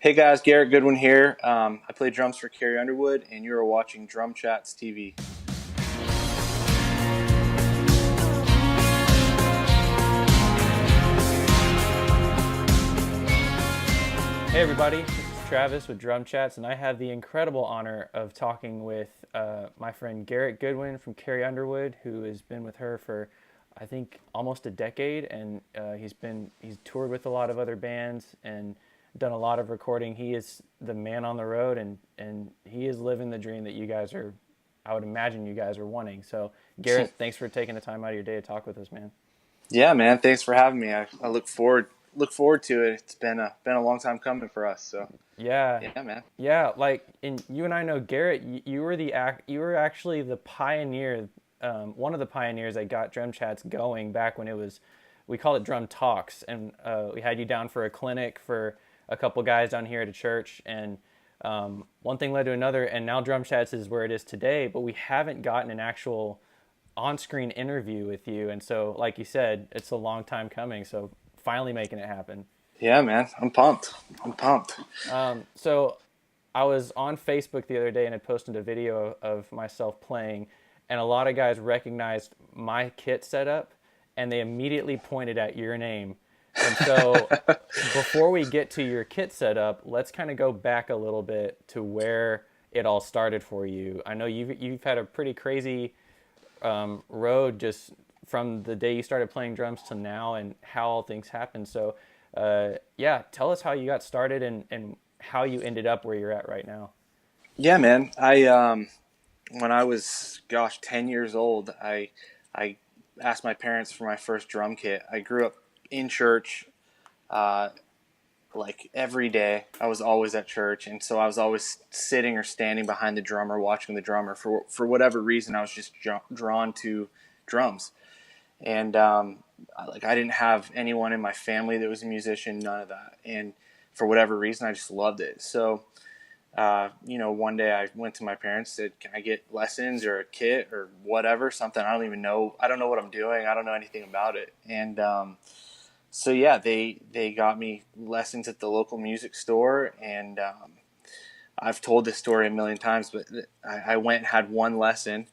Hey guys, Garrett Goodwin here. I play drums for Carrie Underwood, and you are watching DrumChats TV. Hey everybody, this is Travis with DrumChats, and I have the incredible honor of talking with my friend Garrett Goodwin from Carrie Underwood, who has been with her for, I think, almost a decade, and he's toured with a lot of other bands and done a lot of recording. He is the man on the road, and he is living the dream that you guys are, I would imagine you guys are wanting. So Garrett, thanks for taking the time out of your day to talk with us, man. Yeah, man. Thanks for having me. I look forward to it. It's been a long time coming for us. So Yeah, yeah, man. yeah. Like, and you and I know Garrett. You were you were actually the pioneer, one of the pioneers that got Drum Chats going back when it was, we called it Drum Talks, and we had you down for a clinic for a couple guys down here at a church, and one thing led to another, and now Drum Chats is where it is today. But we haven't gotten an actual on-screen interview with you, and so, like you said, it's a long time coming. So finally making it happen. Yeah, man. I'm pumped. I'm pumped. So I was on Facebook the other day and had posted a video of myself playing, and a lot of guys recognized my kit setup, and they immediately pointed at your name. And so before we get to your kit setup, let's kind of go back a little bit to where it all started for you. I know you've had a pretty crazy road just from the day you started playing drums to now, and how all things happened. So yeah, tell us how you got started, and how you ended up where you're at right now. Yeah, man. I when I was 10 years old, I asked my parents for my first drum kit. I grew up in church, uh, like every day. I was always at church, and so I was always sitting or standing behind the drummer, watching the drummer. For whatever reason, I was just drawn to drums, and I didn't have anyone in my family that was a musician, none of that, and for whatever reason, I just loved it. So one day I went to my parents, said, "Can I get lessons or a kit or whatever, something? I don't even know. I don't know what I'm doing. I don't know anything about it." And so yeah, they got me lessons at the local music store, and I've told this story a million times, but I went and had one lesson,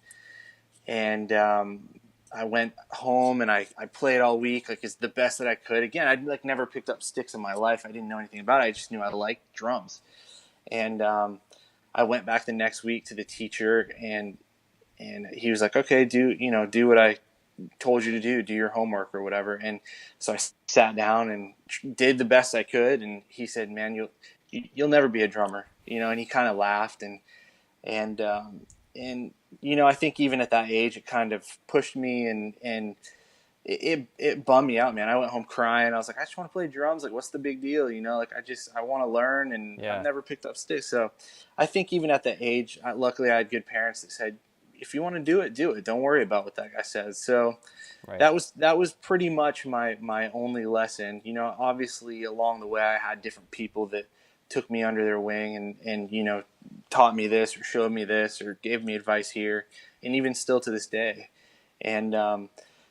and I went home and I played all week, like it's the best that I could. Again, I'd like never picked up sticks in my life. I didn't know anything about it. I just knew I liked drums. And I went back the next week to the teacher, and he was like, "Okay, do what I told you to do your homework or whatever." And so I sat down and did the best I could. And he said, "Man, you'll never be a drummer," And he kind of laughed, and I think even at that age, it kind of pushed me, and it bummed me out, man. I went home crying. I was like, I just want to play drums. Like, what's the big deal? I want to learn, and I've Yeah, never picked up sticks. So I think even at that age, luckily I had good parents that said, if you want to do it, do it. Don't worry about what that guy says. So right. that was pretty much my only lesson. Obviously along the way I had different people that took me under their wing, and taught me this or showed me this or gave me advice here, and even still to this day. And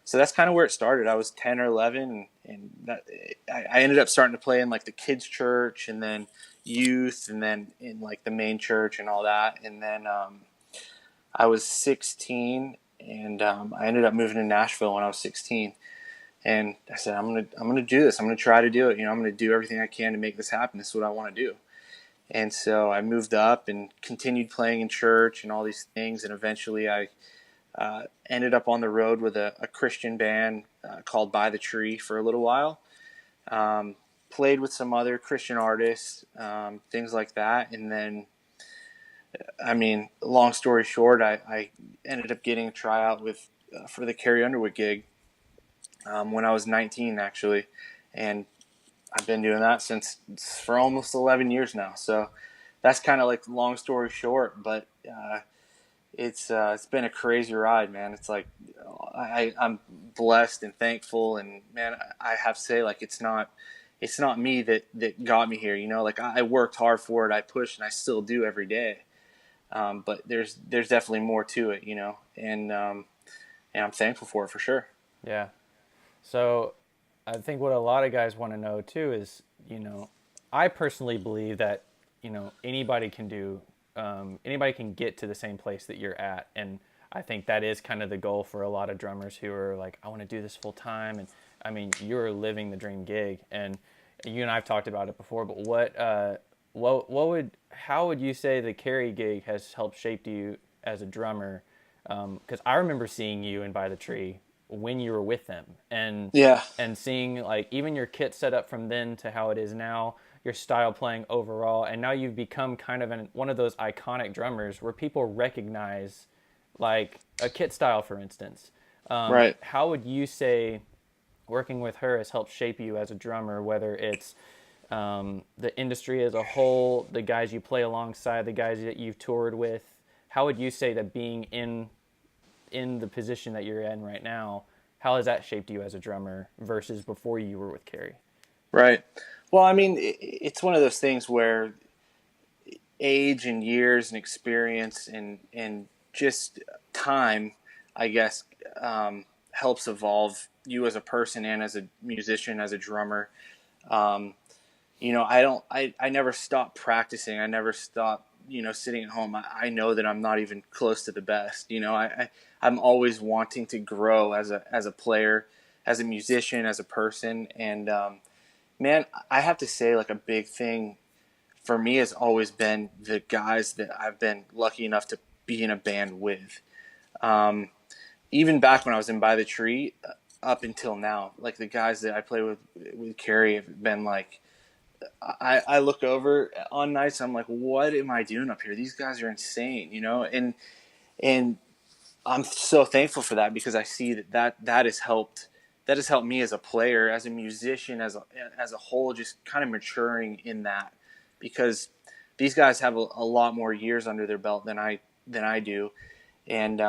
so that's kind of where it started. I was 10 or 11, I ended up starting to play in like the kids church, and then youth, and then in like the main church and all that. And then I was 16, and I ended up moving to Nashville when I was 16. And I said, I'm gonna do this. I'm gonna try to do it. I'm gonna do everything I can to make this happen. This is what I want to do. And so I moved up and continued playing in church and all these things. And eventually I ended up on the road with a Christian band called By the Tree for a little while. Played with some other Christian artists, things like that. And then, long story short, I ended up getting a tryout for the Carrie Underwood gig when I was 19, actually. And I've been doing that for almost 11 years now. So that's kind of like long story short, but it's been a crazy ride, man. It's like I'm blessed and thankful, and man, I have to say, like, it's not me that got me here. Like, I worked hard for it, I pushed, and I still do every day. But there's definitely more to it, and I'm thankful for it for sure. Yeah. So I think what a lot of guys want to know too is, I personally believe that anybody can anybody can get to the same place that you're at, and I think that is kind of the goal for a lot of drummers who are like, I want to do this full time. And I mean, you're living the dream gig, and you and I've talked about it before. But what would how would you say the Carrie gig has helped shape you as a drummer? Because I remember seeing you in By the Tree when you were with them, Yeah. and seeing like even your kit set up from then to how it is now, your style playing overall, and now you've become kind of one of those iconic drummers where people recognize, like a kit style, for instance. Right. How would you say working with her has helped shape you as a drummer, whether it's the industry as a whole, the guys you play alongside, the guys that you've toured with? How would you say that being in the position that you're in right now, how has that shaped you as a drummer versus before you were with Carrie? Right. Well, I mean, it's one of those things where age and years and experience and just time, I guess, helps evolve you as a person and as a musician, as a drummer. Um, I never stop practicing. I never stop, sitting at home. I know that I'm not even close to the best. I'm always wanting to grow as a player, as a musician, as a person. And, man, I have to say, like, a big thing for me has always been the guys that I've been lucky enough to be in a band with. Um, Even back when I was in By the Tree, up until now, like the guys that I play with Carrie have been like, I look over on nights, I'm like, what am I doing up here? These guys are insane, and I'm so thankful for that, because I see that has helped me as a player, as a musician, as a whole, just kind of maturing in that, because these guys have a lot more years under their belt than I do, and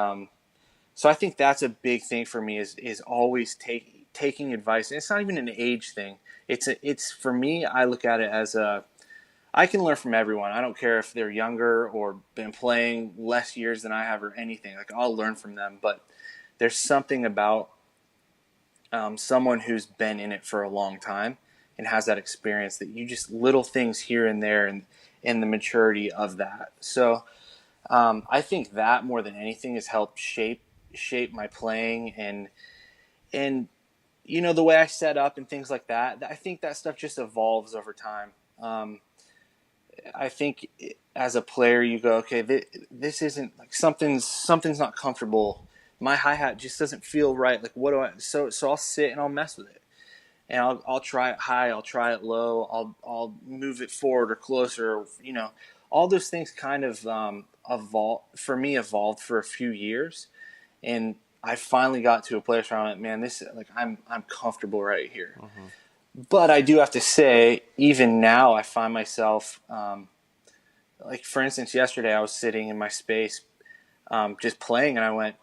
so I think that's a big thing for me, is always taking advice. And it's not even an age thing. It's for me, I look at it as I can learn from everyone. I don't care if they're younger or been playing less years than I have or anything. Like, I'll learn from them. But there's something about someone who's been in it for a long time and has that experience, that you just little things here and there, and the maturity of that. So I think that more than anything has helped shape my playing, and the way I set up and things like that. I think that stuff just evolves over time. I think as a player, you go, okay, this isn't, like, something's not comfortable. My hi-hat just doesn't feel right. Like, what do I? So I'll sit and I'll mess with it, and I'll try it high, I'll try it low, I'll move it forward or closer. All those things kind of evolved for a few years, and I finally got to a place where I'm like, man, I'm comfortable right here. Mm-hmm. But I do have to say, even now, I find myself, like, for instance, yesterday I was sitting in my space, just playing, and I went,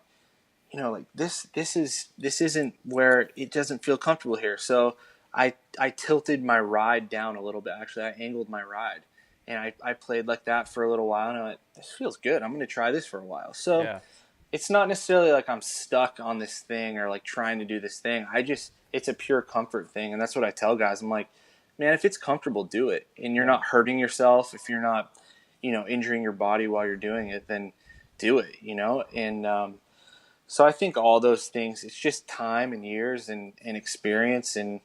like, this isn't where, it doesn't feel comfortable here. So I tilted my ride down a little bit. Actually, I angled my ride, and I played like that for a little while, and I went, this feels good. I'm going to try this for a while. So Yeah. it's not necessarily like I'm stuck on this thing or like trying to do this thing. It's a pure comfort thing. And that's what I tell guys. I'm like, man, if it's comfortable, do it. And you're Yeah. not hurting yourself. If you're not, injuring your body while you're doing it, then do it, And so I think all those things, it's just time and years and experience and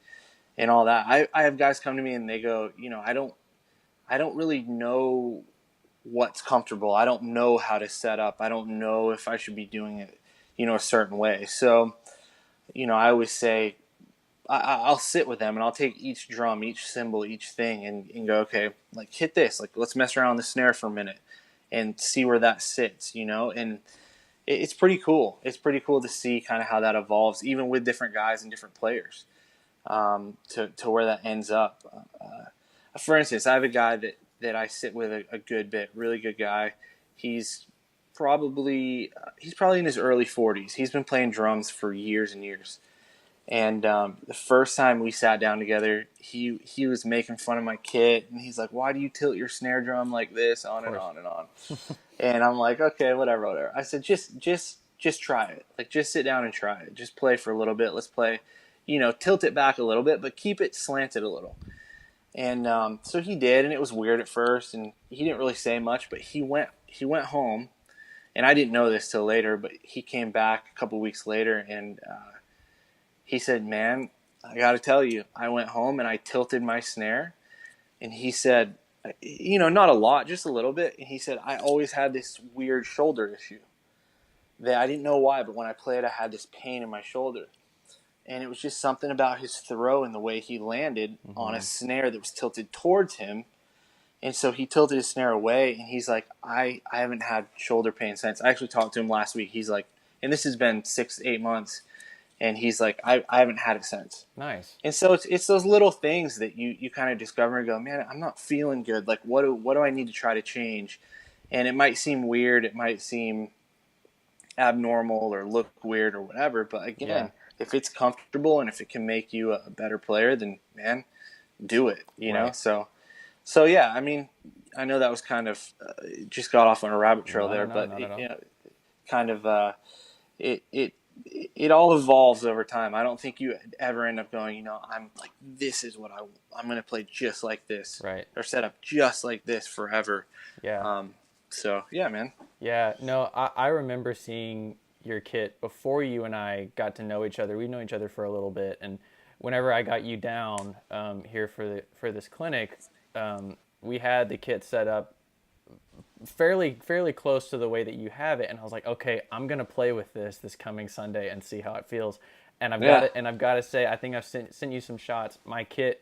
all that. I have guys come to me and they go, I don't really know what's comfortable. I don't know how to set up. I don't know if I should be doing it, a certain way. So, I always say, I'll sit with them and I'll take each drum, each cymbal, each thing, and go, okay, like, hit this. Like, let's mess around the snare for a minute and see where that sits, and it's pretty cool. It's pretty cool to see kind of how that evolves, even with different guys and different players, to where that ends up. For instance, I have a guy that I sit with a good bit, really good guy. He's probably in his early 40s. He's been playing drums for years and years. And the first time we sat down together, he was making fun of my kit, and he's like, "Why do you tilt your snare drum like this?" On and on and on. And I'm like, "Okay, whatever." I said, "Just try it. Like, just sit down and try it. Just play for a little bit. Let's play, tilt it back a little bit, but keep it slanted a little." And so he did, and it was weird at first, and he didn't really say much, but he went home, and I didn't know this till later, but he came back a couple weeks later, and he said, "Man, I got to tell you, I went home and I tilted my snare," and he said, not a lot, just a little bit, and he said, "I always had this weird shoulder issue that I didn't know why, but when I played, I had this pain in my shoulder." And it was just something about his throw and the way he landed on a snare that was tilted towards him. And so he tilted his snare away, and he's like, I haven't had shoulder pain since. I actually talked to him last week. He's like, and this has been 6-8 months, and he's like, I haven't had it since. Nice. And so it's those little things that you kind of discover and go, man, I'm not feeling good. Like, what do I need to try to change? And it might seem weird. It might seem abnormal or look weird or whatever. But again, if it's comfortable and if it can make you a better player, then man, do it. You know. So yeah. I mean, I know that was kind of just got off on a rabbit trail but kind of it all evolves over time. I don't think you ever end up going, I'm like, this is what I'm going to play just like this, right? Or set up just like this forever. Yeah. So yeah, man. Yeah. No, I remember seeing your kit before you and I got to know each other. We've known each other for a little bit, and whenever I got you down here for this clinic, we had the kit set up fairly close to the way that you have it, and I was like, okay, I'm gonna play with this coming Sunday and see how it feels. And I've got to say, I think I've sent you some shots. My kit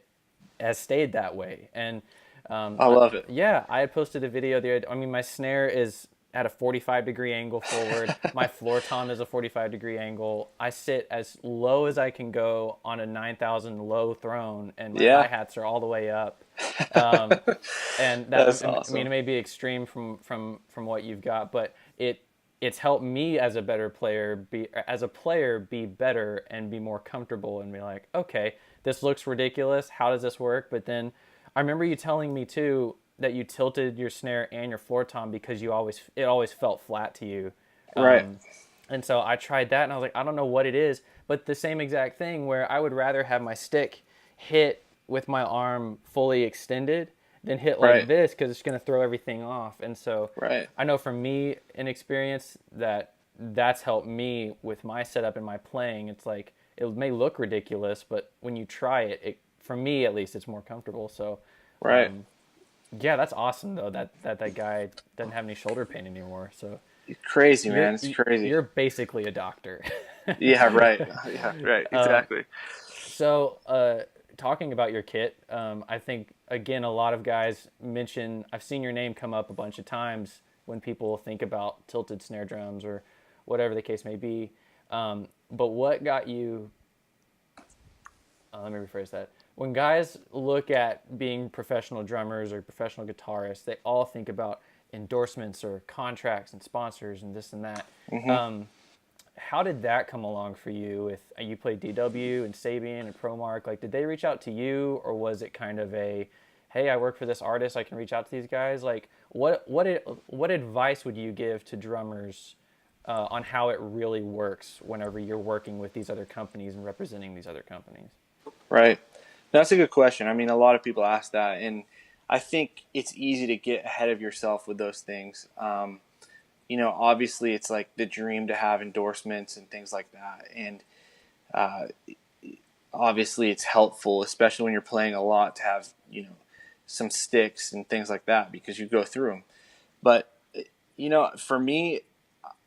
has stayed that way, and I love it. Yeah, I had posted a video there. I mean, my snare is at a 45-degree angle forward. My floor tom is a 45-degree angle. I sit as low as I can go on a 9,000 low throne, and my hi-hats are all the way up. And that's awesome. I mean, it may be extreme from what you've got, but it's helped me as a better player be better and be more comfortable and be like, okay, this looks ridiculous. How does this work? But then I remember you telling me too that you tilted your snare and your floor tom because it always felt flat to you. Right. And so I tried that, and I was like, I don't know what it is, but the same exact thing where I would rather have my stick hit with my arm fully extended than hit like this, because it's going to throw everything off. And so I know from me, in experience, that's helped me with my setup and my playing. It's like, it may look ridiculous, but when you try it, for me at least, it's more comfortable. So yeah, that's awesome though that guy doesn't have any shoulder pain anymore. So it's crazy, man. It's crazy. You're basically a doctor. Yeah, right. Yeah, right. Exactly. So talking about your kit, I think again a lot of guys mention. I've seen your name come up a bunch of times when people think about tilted snare drums or whatever the case may be. But what got you? Let me rephrase that. When guys look at being professional drummers or professional guitarists, they all think about endorsements or contracts and sponsors and this and that. Mm-hmm. How did that come along for you? With you played DW and Sabian and Promark, like did they reach out to you, or was it kind of a, hey, I work for this artist, I can reach out to these guys? Like what advice would you give to drummers on how it really works whenever you're working with these other companies and representing these other companies? Right. That's a good question. I mean, a lot of people ask that, and I think it's easy to get ahead of yourself with those things. Obviously it's like the dream to have endorsements and things like that. And obviously it's helpful, especially when you're playing a lot, to have, some sticks and things like that, because you go through them. But, for me,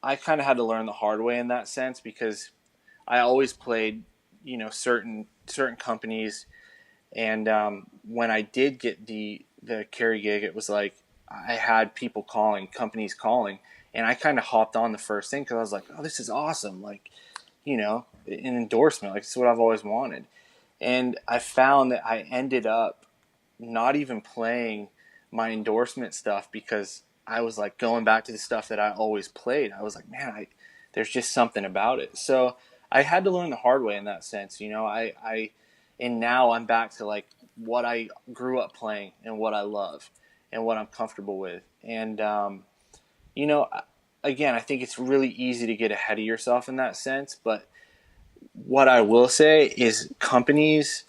I kind of had to learn the hard way in that sense, because I always played, certain companies. And when I did get the Carrie gig, it was like I had companies calling, and I kind of hopped on the first thing because I was like, oh, this is awesome. Like, an endorsement, like, it's what I've always wanted. And I found that I ended up not even playing my endorsement stuff because I was like going back to the stuff that I always played. I was like, man, there's just something about it. So I had to learn the hard way in that sense. And now I'm back to like what I grew up playing and what I love and what I'm comfortable with. And, again, I think it's really easy to get ahead of yourself in that sense. But what I will say is companies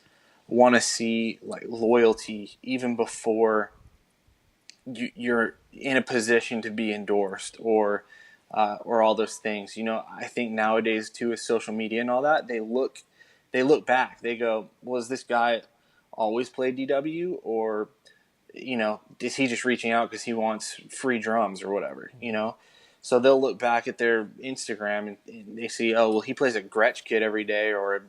want to see like loyalty even before you're in a position to be endorsed or all those things. You know, I think nowadays too with social media and all that, they look back. They go, was this guy always played DW, or you know, is he just reaching out because he wants free drums or whatever? You know, so they'll look back at their Instagram and they see, oh well, he plays a Gretsch kit every day, or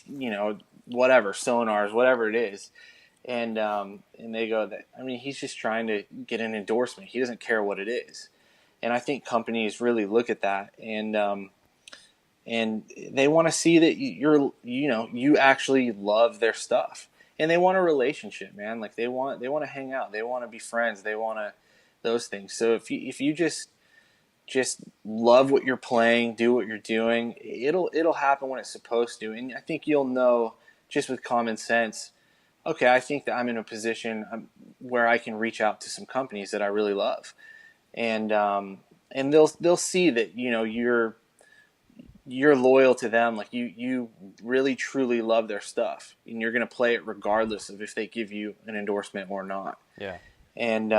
you know, whatever sonars, whatever it is, and they go that, I mean, he's just trying to get an endorsement. He doesn't care what it is, and I think companies really look at that, and they want to see that you actually love their stuff, and they want a relationship, man. Like they want to hang out, they want to be friends, they want to those things. So if you just love what you're playing, do what you're doing, it'll happen when it's supposed to, and I think you'll know just with common sense. Okay, I think that I'm in a position where I can reach out to some companies that I really love, and they'll see that you're loyal to them, like you really truly love their stuff, and you're going to play it regardless of if they give you an endorsement or not. Yeah. And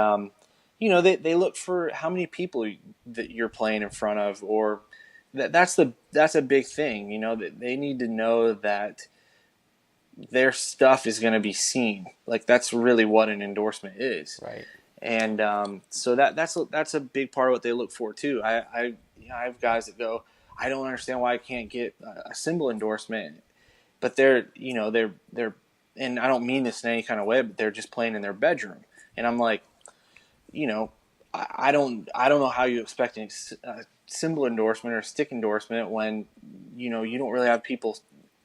they look for how many people that you're playing in front of, or that's a big thing. You know, that they need to know that their stuff is going to be seen. Like that's really what an endorsement is. Right. And so that's a big part of what they look for too. I have guys that go, I don't understand why I can't get a cymbal endorsement, but they're and I don't mean this in any kind of way, but they're just playing in their bedroom, and I'm like, I don't know how you expect a cymbal endorsement or a stick endorsement when you don't really have people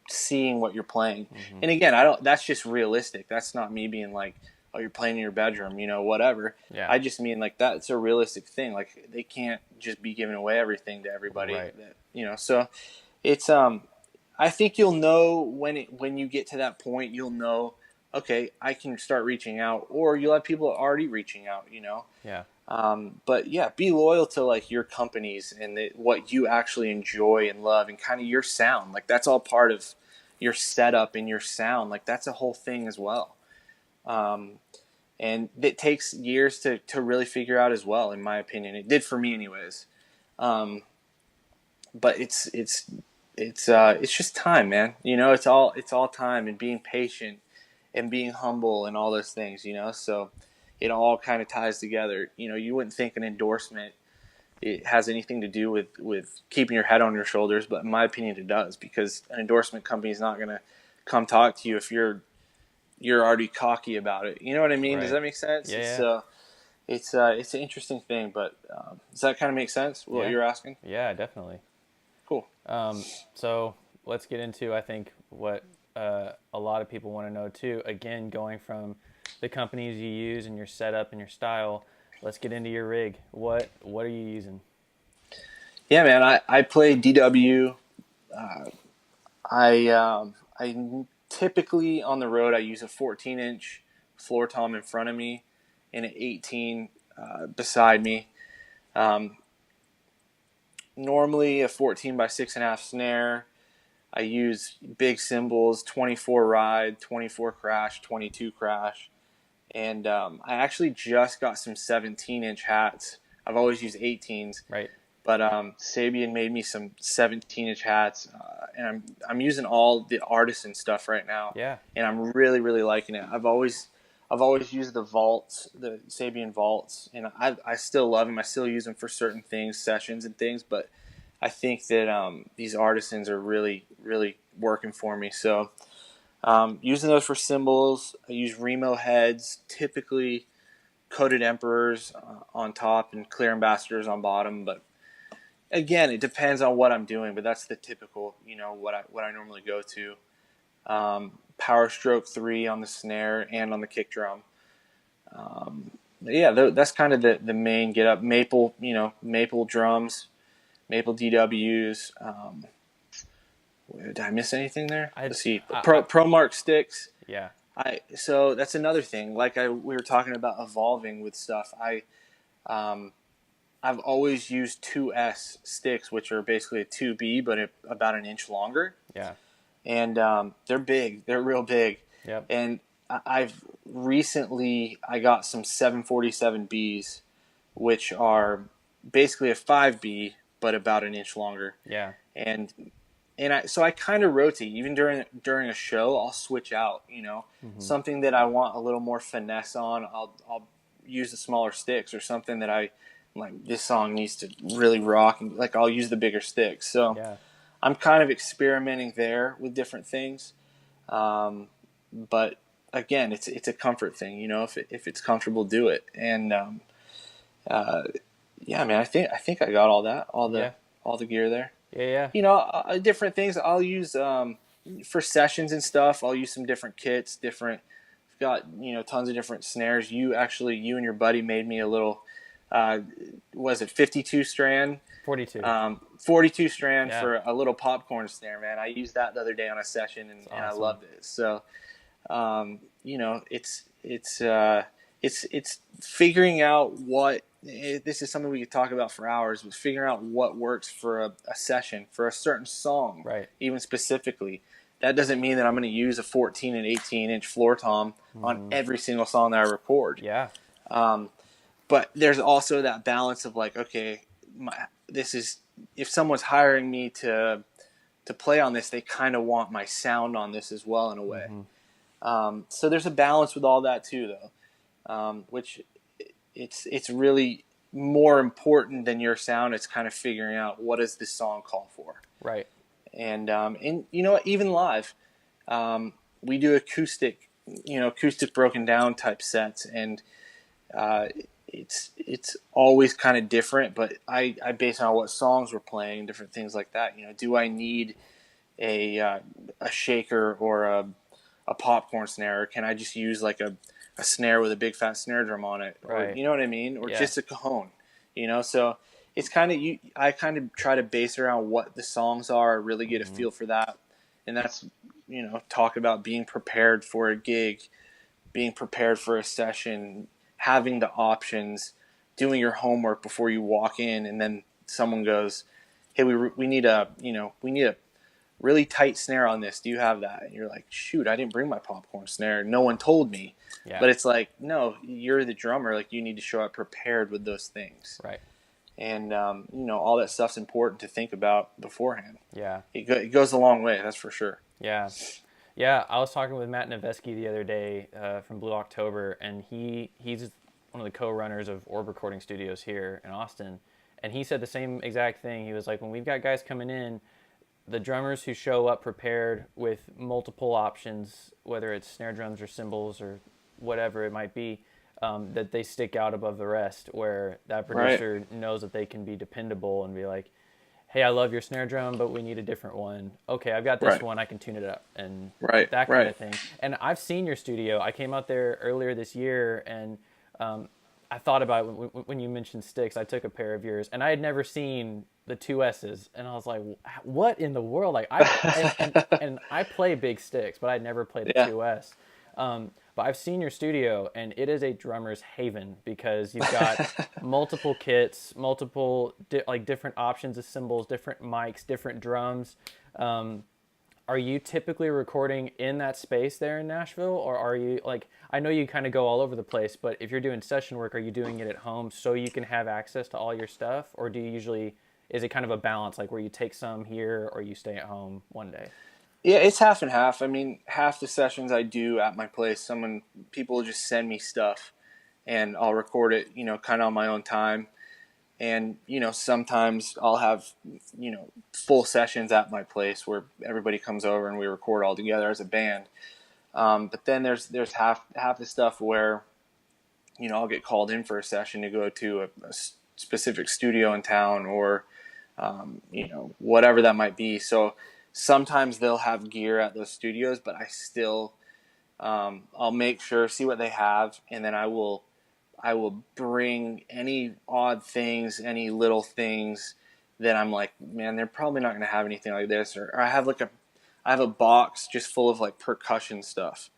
seeing what you're playing. Mm-hmm. And again, that's just realistic. That's not me being like, oh, you're playing in your bedroom, whatever. Yeah. I just mean like that's a realistic thing. Like they can't just be giving away everything to everybody. Right. So it's I think you'll know when you get to that point, you'll know, okay, I can start reaching out, or you'll have people already reaching out, Yeah. But yeah, be loyal to like your companies and what you actually enjoy and love, and kind of your sound. Like that's all part of your setup and your sound. Like that's a whole thing as well. And it takes years to really figure out as well, in my opinion. It did for me anyways. But it's just time, man. It's all time, and being patient and being humble and all those things, so it all kind of ties together. You wouldn't think an endorsement, it has anything to do with keeping your head on your shoulders, but in my opinion it does, because an endorsement company is not going to come talk to you if you're already cocky about it. You know what I mean? Right. Does that make sense? Yeah. So it's an interesting thing, but does that kind of make sense, what you're asking? Yeah, definitely. Cool. So let's get into, I think, what a lot of people want to know too. Again, going from the companies you use and your setup and your style, let's get into your rig. What are you using? Yeah, man, I play DW. I typically on the road I use a 14-inch floor tom in front of me and an 18 beside me. Normally a 14 by 6.5 snare. I use big cymbals, 24 ride, 24 crash, 22 crash. And I actually just got some 17-inch hats. I've always used 18s. Right. But Sabian made me some 17-inch hats, and I'm using all the artisan stuff right now. Yeah. And I'm really, really liking it. I've always used the vaults, the Sabian vaults, and I still love them. I still use them for certain things, sessions and things. But I think that these artisans are really, really working for me. So using those for cymbals. I use Remo heads, typically coated Emperors on top and clear Ambassadors on bottom. But again, it depends on what I'm doing, but that's the typical, what I normally go to. Power Stroke 3 on the snare and on the kick drum. That's kind of the main get up. Maple drums, maple DWs. Did I miss anything there? Let's see. Pro Mark sticks. Yeah. So that's another thing. Like we were talking about evolving with stuff. I've always used 2S sticks, which are basically a 2B, but about an inch longer. Yeah. And they're big. They're real big. Yep. And I've recently, I got some 747Bs, which are basically a 5B, but about an inch longer. Yeah. And so I kind of rotate. Even during a show, I'll switch out. Something that I want a little more finesse on, I'll use the smaller sticks, or something that I like. This song needs to really rock, and like I'll use the bigger sticks. So Yeah. I'm kind of experimenting there with different things. But again, it's a comfort thing. If it's comfortable, do it. And yeah, man, I think I got all that, Yeah. all the gear there. Yeah. Yeah. Different things I'll use for sessions and stuff. I'll use some different kits, I've got tons of different snares. You and your buddy made me a little, was it 52 strand? 42. 42 strand Yeah. for a little popcorn snare, man. I used that the other day on a session, and I awesome. loved it. So, it's figuring out this is something we could talk about for hours, but figuring out what works for a session, for a certain song, Right. even specifically. That doesn't mean that I'm going to use a 14 and 18 inch floor tom on every single song that I record. Yeah. But there's also that balance of like, okay, if someone's hiring me to play on this, they kind of want my sound on this as well in a way. So there's a balance with all that too, though, which it's really more important than your sound. It's kind of figuring out, what does this song call for? Right. And even live, we do acoustic broken down type sets, and it's always kind of different. But I base it on what songs we're playing, different things like that. Do I need a shaker or a popcorn snare, or can I just use like a snare with a big fat snare drum on it, right. or you know what I mean, or yeah. just a cajon, so it's kind of I kind of try to base around what the songs are, really get a feel for that. And that's talk about being prepared for a gig, being prepared for a session, having the options, doing your homework before you walk in, and then someone goes, hey, we need a really tight snare on this. Do you have that? And you're like, shoot, I didn't bring my popcorn snare. No one told me. Yeah. But it's like, no, you're the drummer. Like, you need to show up prepared with those things. Right. And, all that stuff's important to think about beforehand. Yeah. It goes a long way, that's for sure. Yeah. Yeah. I was talking with Matt Noveski the other day from Blue October, and he's one of the co-runners of Orb Recording Studios here in Austin. And he said the same exact thing. He was like, when we've got guys coming in, the drummers who show up prepared with multiple options, whether it's snare drums or cymbals or whatever it might be, that they stick out above the rest, where that producer knows that they can be dependable and be like, hey, I love your snare drum, but we need a different one. Okay, I've got this one, I can tune it up, and that kind of thing. And I've seen your studio. I came out there earlier this year, and I thought about it when you mentioned sticks. I took a pair of yours, and I had never seen the 2S's, and I was like, what in the world? Like, and I play big sticks, but I'd never played a 2S. But I've seen your studio, and it is a drummer's haven, because you've got multiple kits, multiple different options of cymbals, different mics, different drums. Are you typically recording in that space there in Nashville, or are you I know you kind of go all over the place, but if you're doing session work, are you doing it at home so you can have access to all your stuff, or do you usually, is it kind of a balance, like where you take some here or you stay at home one day? Yeah, it's half and half. I mean, half the sessions I do at my place, people will just send me stuff, and I'll record it, kind of on my own time. And, sometimes I'll have, full sessions at my place where everybody comes over and we record all together as a band. But then there's half the stuff where, I'll get called in for a session to go to a specific studio in town, or, whatever that might be. So sometimes they'll have gear at those studios, but I still, I'll make sure, see what they have, and then I will bring any odd things, any little things that I'm like, man, they're probably not going to have anything like this. Or I have a box just full of like percussion stuff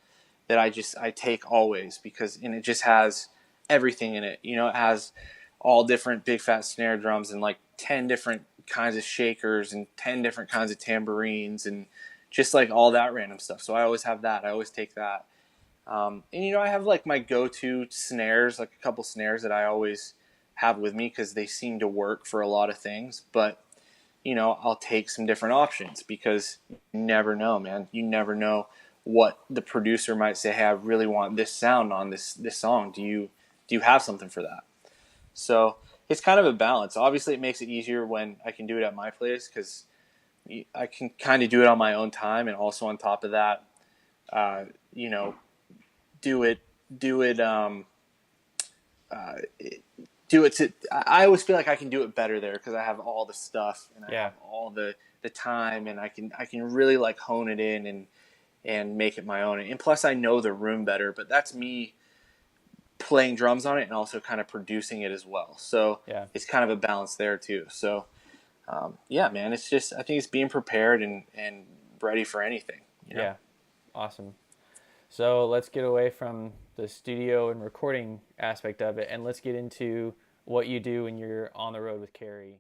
that I take always, and it just has everything in it. It has all different big fat snare drums, and like 10 different kinds of shakers, and 10 different kinds of tambourines, and just like all that random stuff. So I always have that. I always take that. And I have like my go-to snares, like a couple snares that I always have with me because they seem to work for a lot of things. But I'll take some different options because you never know, man. You never know what the producer might say. Hey, I really want this sound on this song. Do you have something for that? So it's kind of a balance. Obviously, it makes it easier when I can do it at my place because I can kind of do it on my own time, and also on top of that, uh, you know, do it do it uh, do it to. I always feel like I can do it better there because I have all the stuff and I Yeah. have all the time, and I can really like hone it in and make it my own. And plus, I know the room better. But that's me playing drums on it and also kind of producing it as well. So Yeah. it's kind of a balance there too. So yeah, man, it's just I think it's being prepared and ready for anything. Yeah. Awesome. So let's get away from the studio and recording aspect of it, and let's get into what you do when you're on the road with Carrie.